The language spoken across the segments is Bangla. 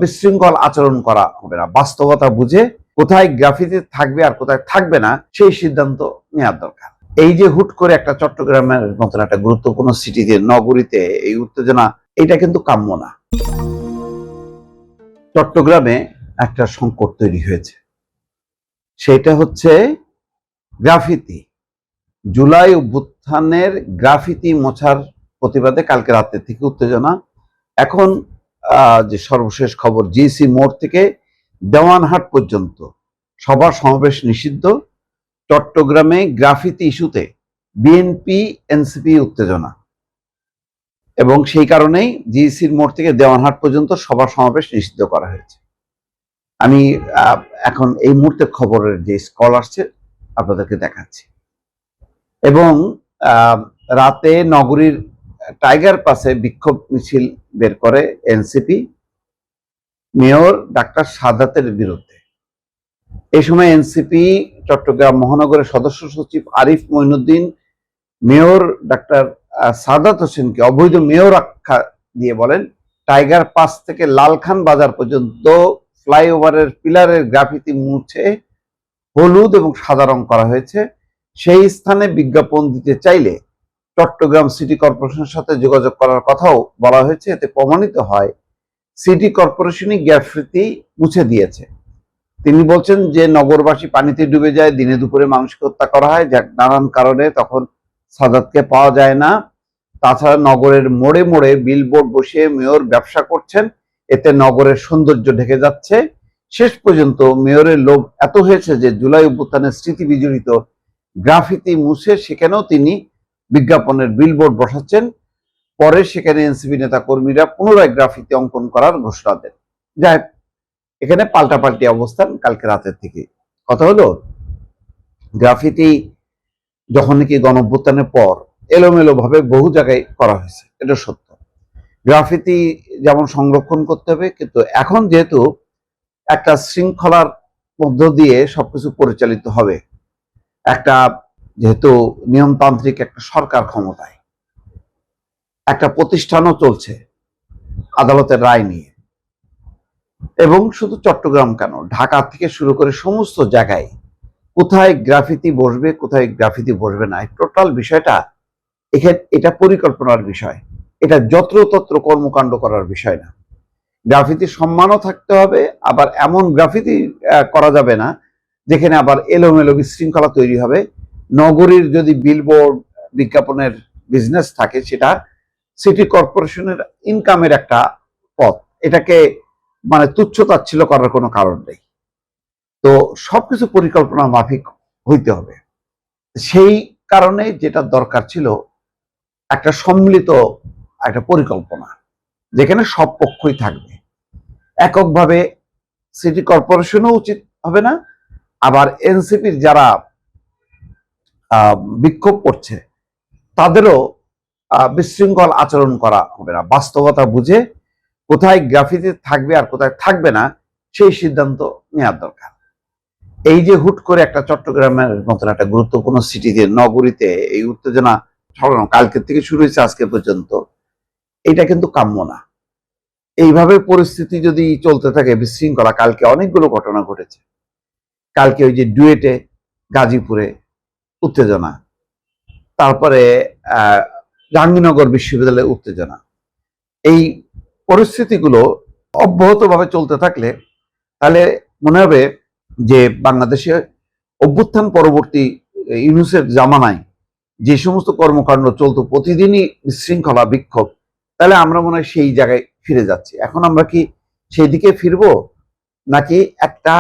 বিশৃঙ্খল আচরণ করা হবে না। বাস্তবতা বুঝে কোথায় গ্রাফিতি থাকবে আর কোথায় থাকবে না সেই সিদ্ধান্ত নেওয়ার দরকার। এই যে হুট করে একটা চট্টগ্রামের মতন একটা গুরুত্বপূর্ণ সিটিতে, নগরীতে এই উত্তেজনা, এটা কিন্তু কাম্য না। চট্টগ্রামে একটা সংকট তৈরি হয়েছে, সেটা হচ্ছে গ্রাফিতি। জুলাই অভ্যুত্থানের গ্রাফিতি মোছার প্রতিবাদে কালকে রাতের থেকে উত্তেজনা। এখন যে সর্বশেষ খবর, জিসি মোড় থেকে দেওয়ানহাট পর্যন্ত সভা সমাবেশ নিষিদ্ধ। চট্টগ্রামে গ্রাফিতি ইস্যুতে বিএনপি এনসিপি উত্তেজনা, এবং সেই কারণেই জিসির মোড় থেকে দেওয়ানহাট পর্যন্ত সভা সমাবেশ নিষিদ্ধ করা হয়েছে। আমি এখন এই মুহূর্তে খবরের যে স্কল আসছে আপনাদেরকে দেখাচ্ছি। এবং রাতে নগরীর টাইগার পাসে বিক্ষোভ মিছিল বের করে এনসিপি মেয়র ডাক্তার সাদাতের বিরুদ্ধে। এই সময় এনসিপি চট্টগ্রাম মহানগরের সদস্য সচিব আরিফ মঈনুদ্দিন মেয়র ডাক্তার সাদাত হোসেনকে অবৈধ মেয়র আখ্যা দিয়ে বলেন, টাইগার পাস থেকে লালখান বাজার পর্যন্ত ফ্লাইওভারের পিলারের গ্রাফিতি মুছে হলুদ এবং সাদা রং করা হয়েছে। সেই স্থানে বিজ্ঞাপন দিতে চাইলে চট্টগ্রাম সিটি কর্পোরেশনের সাথে যোগাযোগ করার কথাও বলা হয়েছে। এতে প্রমাণিত হয় সিটি কর্পোরেশনই গ্রাফিতি মুছে দিয়েছে। তিনি বলছেন যে নগরবাসী পানিতে ডুবে যায়, দিনে দুপুরে মানুষকে হত্যা করা হয়, যা নানান কারণে তখন সাদাতকে পাওয়া যায় না। তাছাড়া নগরের মোড়ে মোড়ে বিলবোর্ড বসিয়ে মেয়র ব্যবসা করছেন, এতে নগরের সৌন্দর্য ঢেকে যাচ্ছে। শেষ পর্যন্ত মেয়রের লোভ এত হয়েছে যে জুলাই অভ্যুত্থানের স্মৃতি বিজড়িত গ্রাফিতি মুছে সেখানেও তিনি বিজ্ঞাপনের বিলবোর্ড বসাচ্ছেন। পরে সেখানে এনসিপি নেতা কর্মীরা পুনরায় গ্রাফিতি অঙ্কন করার ঘোষণা দেন। যাই, এখানে পাল্টাপাল্টি অবস্থান কালকে রাতের থেকে। কথা হলো, গ্রাফিতি যখন নাকি গণঅভ্যুত্থানের পর এলোমেলো ভাবে বহু জায়গায় করা হয়েছে, এটা সত্য। গ্রাফিতি যেমন সংরক্ষণ করতে হবে, কিন্তু এখন যেহেতু একটা শৃঙ্খলার মধ্য দিয়ে সবকিছু পরিচালিত হবে, একটা যেহেতু নিয়মতান্ত্রিক একটা সরকার ক্ষমতায়, একটা প্রতিষ্ঠানও চলছে আদালতের রায় নিয়ে, এবং শুধু চট্টগ্রাম কেন, ঢাকা থেকে শুরু করে সমস্ত জায়গায় কোথায় গ্রাফিতি বসবে কোথায় গ্রাফিতি বসবে না, টোটাল বিষয়টা এখানে এটা পরিকল্পনার বিষয়। এটা যত্রতত্র কর্মকাণ্ড করার বিষয় না। গ্রাফিতি সম্মানও থাকতে হবে, আবার এমন গ্রাফিতি করা যাবে না যেখানে আবার এলোমেলো বিশৃঙ্খলা তৈরি হবে। নগরীর যদি বিলবোর্ড বিজ্ঞাপনের বিজনেস থাকে, সেটা সিটি কর্পোরেশনের ইনকামের একটা পথ, এটাকে মানে তুচ্ছ-তাচ্ছিল্য করার কোনো কারণ নেই। তো সবকিছু পরিকল্পনা মাফিক হইতে হবে। সেই কারণে যেটা দরকার ছিল একটা সম্মিলিত একটা পরিকল্পনা, যেখানে সব পক্ষই থাকবে। এককভাবে সিটি কর্পোরেশনও উচিত হবে না, আবার এনসিপির যারা বিক্ষোভ করছে তাদেরও বিশৃঙ্খল আচরণ করা হবে না। বাস্তবতা বুঝে কোথায় গ্রাফিতি থাকবে আর কোথায় থাকবে না সেই সিদ্ধান্ত নেওয়ার দরকার। এই যে হুট করে একটা চট্টগ্রামের মতন একটা গুরুত্বপূর্ণ সিটিতে, নগরীতে এই উত্তেজনা ছড়ানো কালকের থেকে শুরু হয়েছে আজকে পর্যন্ত, এটা কিন্তু কাম্য না। এইভাবে পরিস্থিতি যদি চলতে থাকে বিশৃঙ্খলা, কালকে অনেকগুলো ঘটনা ঘটেছে। কালকে ওই যে ডুয়েটে গাজীপুরে উত্তেজনা, তারপরে জাহাঙ্গীরনগর বিশ্ববিদ্যালয়ে উত্তেজনা। এই পরিস্থিতিগুলো অব্যাহতভাবে চলতে থাকলে তাহলে মনে হবে যে বাংলাদেশে অভ্যুত্থান পরবর্তী ইউনূসের জামানায় যে সমস্ত কর্মকাণ্ড চলতো, প্রতিদিনই বিশৃঙ্খলা বিক্ষোভ, তাহলে আমরা মনে হয় সেই জায়গায় ফিরে যাচ্ছি। এখন আমরা কি সেই দিকে ফিরবো, নাকি একটা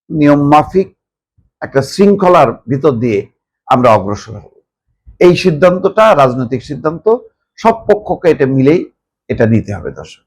নিয়ম মাফিক একটা শৃঙ্খলার ভিতর দিয়ে আমরা অগ্রসর হব? এই সিদ্ধান্তটা রাজনৈতিক সিদ্ধান্ত, সব পক্ষকে এটা মিলেই এটা নিতে হবে দর্শক।